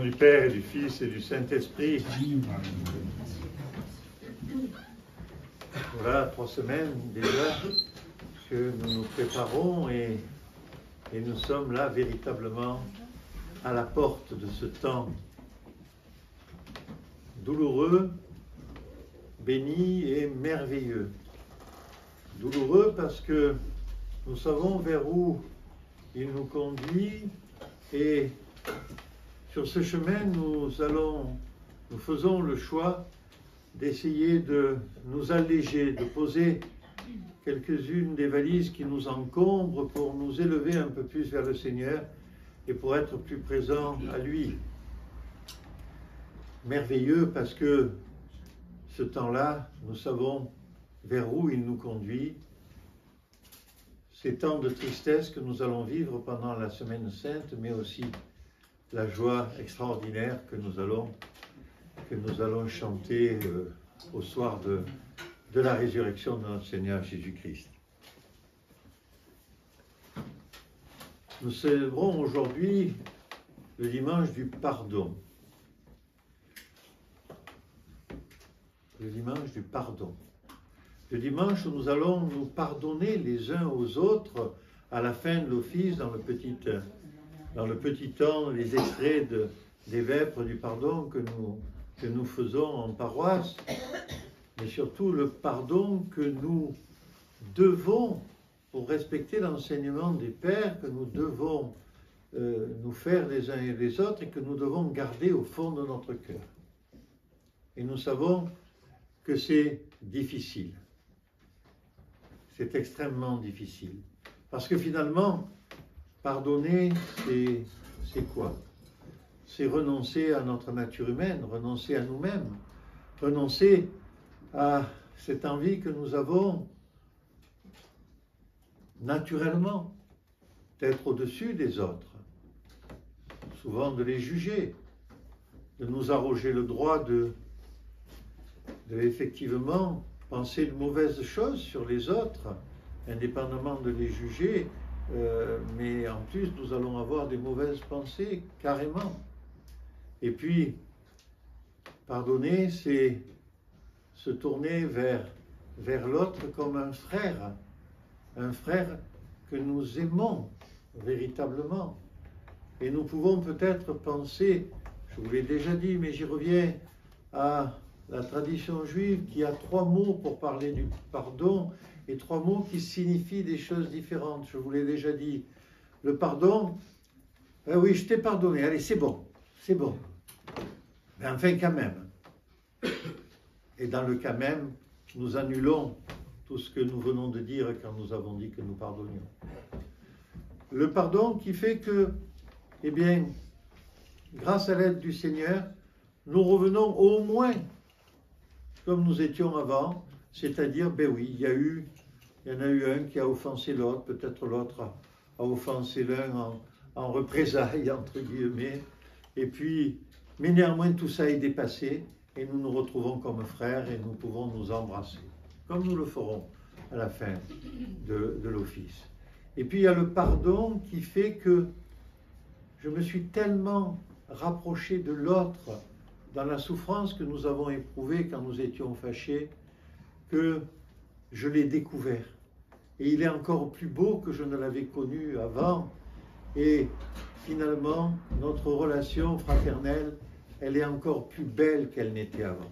du Père et du Fils et du Saint-Esprit. Voilà 3 semaines déjà que nous nous préparons et nous sommes là véritablement à la porte de ce temps douloureux, béni et merveilleux. Douloureux parce que nous savons vers où il nous conduit et sur ce chemin nous faisons le choix d'essayer de nous alléger, de poser quelques-unes des valises qui nous encombrent pour nous élever un peu plus vers le Seigneur et pour être plus présents à lui. Merveilleux parce que ce temps-là, nous savons vers où il nous conduit. Ces temps de tristesse que nous allons vivre pendant la Semaine Sainte, mais aussi la joie extraordinaire que nous allons chanter au soir de la résurrection de notre Seigneur Jésus-Christ. Nous célébrons aujourd'hui le dimanche du pardon. Le dimanche du pardon. Le dimanche où nous allons nous pardonner les uns aux autres à la fin de l'office, dans le petit temps, les extraits des vêpres du pardon que nous faisons en paroisse, mais surtout le pardon que nous devons, pour respecter l'enseignement des pères, que nous devons nous faire les uns et les autres et que nous devons garder au fond de notre cœur. Et nous savons que c'est difficile. C'est extrêmement difficile. Parce que finalement, pardonner, c'est quoi? C'est renoncer à notre nature humaine, renoncer à nous-mêmes, renoncer à cette envie que nous avons naturellement d'être au-dessus des autres, souvent de les juger, de nous arroger le droit de effectivement penser de mauvaises choses sur les autres, indépendamment de les juger, mais en plus nous allons avoir des mauvaises pensées, carrément. Et puis, pardonner, c'est se tourner vers l'autre comme un frère que nous aimons véritablement. Et nous pouvons peut-être penser, je vous l'ai déjà dit, mais j'y reviens, à la tradition juive qui a 3 mots pour parler du pardon et 3 mots qui signifient des choses différentes. Je vous l'ai déjà dit. Le pardon, oui, je t'ai pardonné, allez, c'est bon. Mais enfin, quand même. Et dans le quand même, nous annulons tout ce que nous venons de dire quand nous avons dit que nous pardonnions. Le pardon qui fait que, eh bien, grâce à l'aide du Seigneur, nous revenons au moins comme nous étions avant, c'est-à-dire, ben oui, il y en a eu un qui a offensé l'autre, peut-être l'autre a offensé l'un en représailles, entre guillemets, et puis, mais néanmoins, tout ça est dépassé, et nous nous retrouvons comme frères, et nous pouvons nous embrasser, comme nous le ferons à la fin de l'office. Et puis, il y a le pardon qui fait que je me suis tellement rapproché de l'autre, dans la souffrance que nous avons éprouvée quand nous étions fâchés, que je l'ai découvert. Et il est encore plus beau que je ne l'avais connu avant. Et finalement, notre relation fraternelle, elle est encore plus belle qu'elle n'était avant.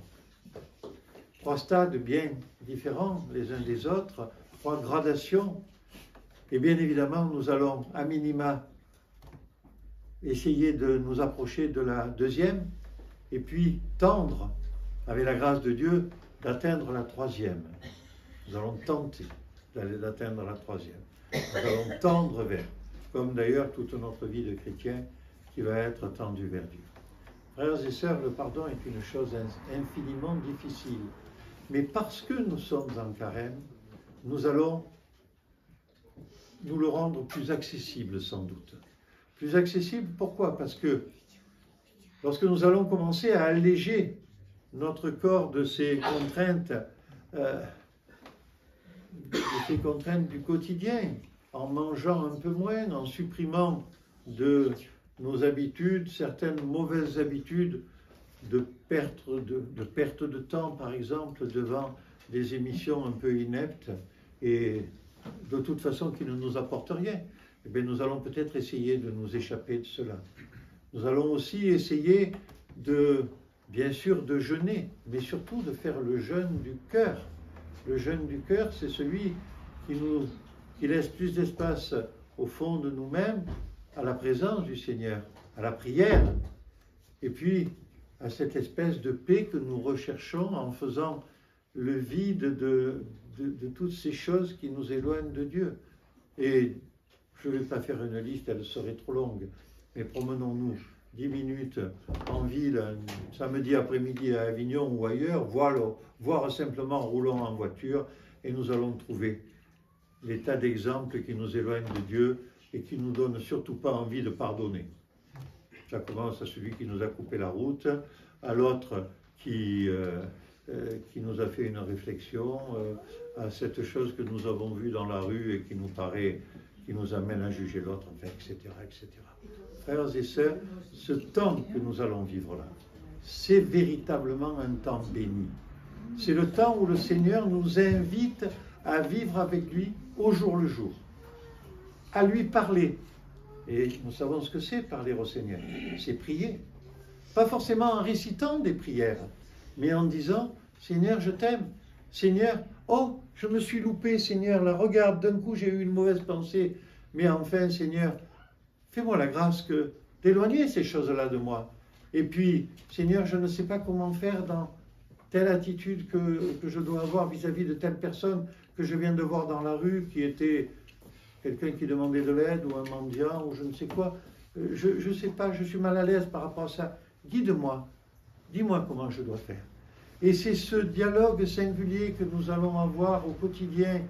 3 stades bien différents les uns des autres, 3 gradations. Et bien évidemment, nous allons à minima essayer de nous approcher de la 2e, et puis tendre, avec la grâce de Dieu, d'atteindre la 3e. Nous allons tenter d'atteindre la 3e. Nous allons tendre vers, comme d'ailleurs toute notre vie de chrétien qui va être tendue vers Dieu. Frères et sœurs, le pardon est une chose infiniment difficile. Mais parce que nous sommes en carême, nous allons nous le rendre plus accessible sans doute. Plus accessible, pourquoi? Parce que lorsque nous allons commencer à alléger notre corps de ces contraintes du quotidien, en mangeant un peu moins, en supprimant de nos habitudes, certaines mauvaises habitudes de perte de temps, par exemple, devant des émissions un peu ineptes et de toute façon qui ne nous apportent rien. Eh bien, nous allons peut-être essayer de nous échapper de cela. Nous allons aussi essayer bien sûr, de jeûner, mais surtout de faire le jeûne du cœur. Le jeûne du cœur, c'est celui qui laisse plus d'espace au fond de nous-mêmes, à la présence du Seigneur, à la prière, et puis à cette espèce de paix que nous recherchons en faisant le vide de toutes ces choses qui nous éloignent de Dieu. Et je ne vais pas faire une liste, elle serait trop longue, mais promenons-nous 10 minutes en ville, un samedi après-midi à Avignon ou ailleurs, voire simplement roulant en voiture, et nous allons trouver les tas d'exemples qui nous éloignent de Dieu et qui ne nous donnent surtout pas envie de pardonner. Ça commence à celui qui nous a coupé la route, à l'autre qui nous a fait une réflexion, à cette chose que nous avons vue dans la rue et qui nous amène à juger l'autre, enfin, etc., etc. Frères et sœurs, ce temps que nous allons vivre là, c'est véritablement un temps béni. C'est le temps où le Seigneur nous invite à vivre avec lui au jour le jour, à lui parler. Et nous savons ce que c'est parler au Seigneur, c'est prier. Pas forcément en récitant des prières, mais en disant « Seigneur, je t'aime. Seigneur, oh, je me suis loupé, Seigneur, là, regarde, d'un coup j'ai eu une mauvaise pensée. Mais enfin, Seigneur, fais-moi la grâce d'éloigner ces choses-là de moi. Et puis, Seigneur, je ne sais pas comment faire dans telle attitude que je dois avoir vis-à-vis de telle personne que je viens de voir dans la rue, qui était quelqu'un qui demandait de l'aide, ou un mendiant, ou je ne sais quoi. Je ne sais pas, je suis mal à l'aise par rapport à ça. Guide-moi, dis-moi comment je dois faire. Et c'est ce dialogue singulier que nous allons avoir au quotidien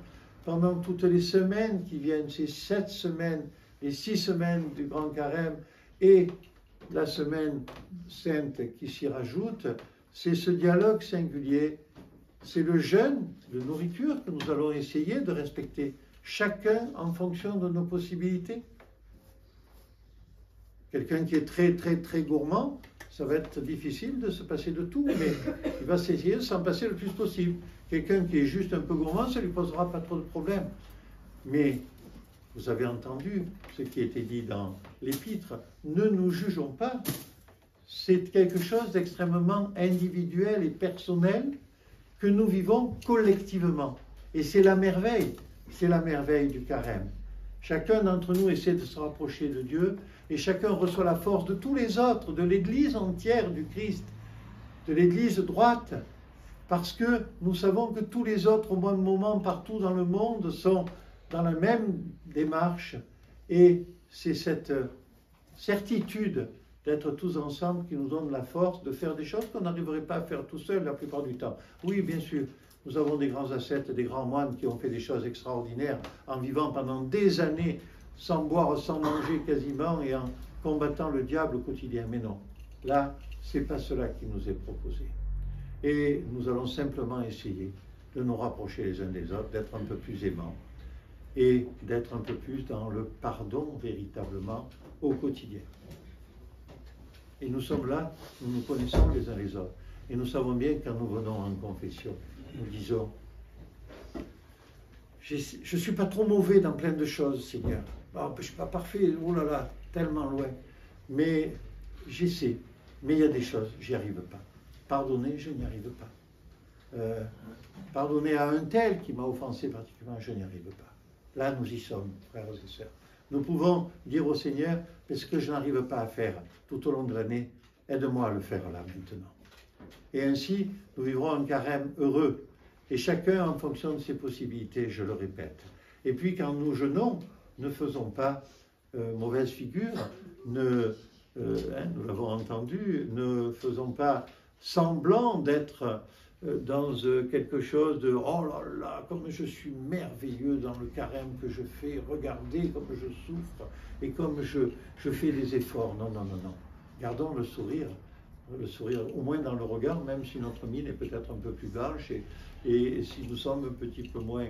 pendant toutes les semaines qui viennent, ces 7 semaines, les 6 semaines du Grand Carême et la semaine sainte qui s'y rajoute. C'est ce dialogue singulier, c'est le jeûne de nourriture que nous allons essayer de respecter, chacun en fonction de nos possibilités. Quelqu'un qui est très, très, très gourmand, ça va être difficile de se passer de tout, mais il va essayer de s'en passer le plus possible. Quelqu'un qui est juste un peu gourmand, ça ne lui posera pas trop de problèmes. Mais vous avez entendu ce qui a été dit dans l'Épître, ne nous jugeons pas. C'est quelque chose d'extrêmement individuel et personnel que nous vivons collectivement. Et c'est la merveille du carême. Chacun d'entre nous essaie de se rapprocher de Dieu et chacun reçoit la force de tous les autres, de l'Église entière du Christ, de l'Église droite, parce que nous savons que tous les autres, au même moment, partout dans le monde, sont dans la même démarche. Et c'est cette certitude d'être tous ensemble qui nous donne la force de faire des choses qu'on n'arriverait pas à faire tout seul la plupart du temps. Oui, bien sûr, nous avons des grands ascètes, des grands moines qui ont fait des choses extraordinaires en vivant pendant des années sans boire, sans manger quasiment et en combattant le diable au quotidien. Mais non, là, ce n'est pas cela qui nous est proposé. Et nous allons simplement essayer de nous rapprocher les uns des autres, d'être un peu plus aimants et d'être un peu plus dans le pardon véritablement au quotidien. Et nous sommes là, nous nous connaissons les uns les autres. Et nous savons bien quand nous venons en confession, nous disons, je ne suis pas trop mauvais dans plein de choses, Seigneur. Oh, je ne suis pas parfait, oh là là, tellement loin. Mais j'essaie. Mais il y a des choses, j'y arrive pas. Pardonner, je n'y arrive pas. Pardonner à un tel qui m'a offensé particulièrement, je n'y arrive pas. Là, nous y sommes, frères et sœurs. Nous pouvons dire au Seigneur, mais ce que je n'arrive pas à faire tout au long de l'année, aide-moi à le faire là, maintenant. Et ainsi, nous vivrons un carême heureux. Et chacun en fonction de ses possibilités, je le répète. Et puis, quand nous jeûnons, ne faisons pas mauvaise figure, nous l'avons entendu, ne faisons pas semblant d'être dans quelque chose de « Oh là là, comme je suis merveilleux dans le carême que je fais, regardez comme je souffre et comme je fais des efforts. » Non, non, non, non. Gardons le sourire au moins dans le regard, même si notre mine est peut-être un peu plus blanche et si nous sommes un petit peu moins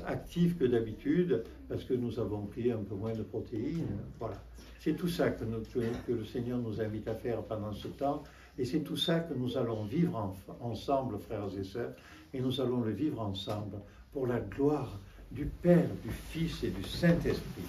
actifs que d'habitude, parce que nous avons pris un peu moins de protéines. Voilà. C'est tout ça que le Seigneur nous invite à faire pendant ce temps, et c'est tout ça que nous allons vivre ensemble, frères et sœurs, et nous allons le vivre ensemble pour la gloire du Père, du Fils et du Saint-Esprit.